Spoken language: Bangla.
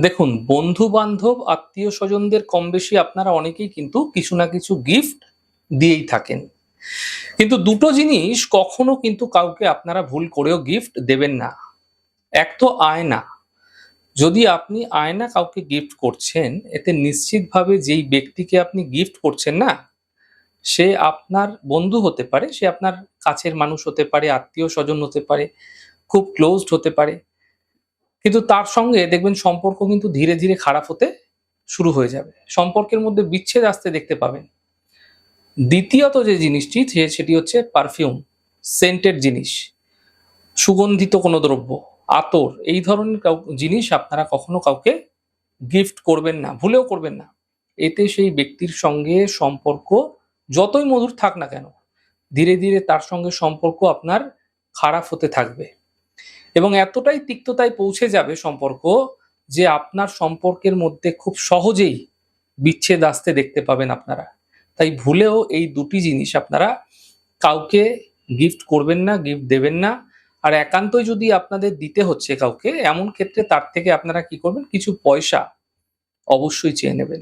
দেখুন, বন্ধু-বান্ধব, আত্মীয়-স্বজনদের কমবেশি আপনারা অনেকেই কিন্তু কিছু না কিছু গিফট দিয়েই থাকেন। কিন্তু দুটো জিনিস কখনো কিন্তু কাউকে আপনারা ভুল করেও গিফট দেবেন না। এক তো আয়না। যদি আপনি আয়না কাউকে গিফট করছেন, এতে নিশ্চিতভাবে যেই ব্যক্তিকে আপনি গিফট করছেন না, সে আপনার বন্ধু হতে পারে, সে আপনার কাছের মানুষ হতে পারে, আত্মীয়-স্বজন হতে পারে, খুব ক্লোজড হতে পারে। কিন্তু তার সঙ্গে দেখবেন সম্পর্ক কিন্তু ধীরে, ধীরে খারাপ হতে শুরু হয়ে যাবে। সম্পর্কের মধ্যে বিচ্ছেদ আসতে দেখতে পাবেন। দ্বিতীয়ত যে জিনিসটি সেটি হচ্ছে পারফিউম, সেন্টেড জিনিস, সুগন্ধিত কোনো দ্রব্য, আতর এই ধরনের জিনিস আপনারা কখনো কাউকে গিফট করবেন না, ভুলেও করবেন না। এতে সেই ব্যক্তির সঙ্গে সম্পর্ক যতই মধুর থাক না কেন, ধীরে, ধীরে তার সঙ্গে সম্পর্ক আপনার খারাপ হতে থাকবে। এবং এতটাই তিক্ততায় পৌঁছে যাবে সম্পর্ক যে আপনার সম্পর্কের মধ্যে খুব সহজেই বিচ্ছেদ আসতে দেখতে পাবেন আপনারা। তাই ভুলেও এই দুটি জিনিস আপনারা কাউকে গিফট করবেন না, গিফট দেবেন না। আর একান্তই যদি আপনাদের দিতে হচ্ছে কাউকে, এমন ক্ষেত্রে তার থেকে আপনারা কি করবেন? কিছু পয়সা অবশ্যই চেয়ে নেবেন।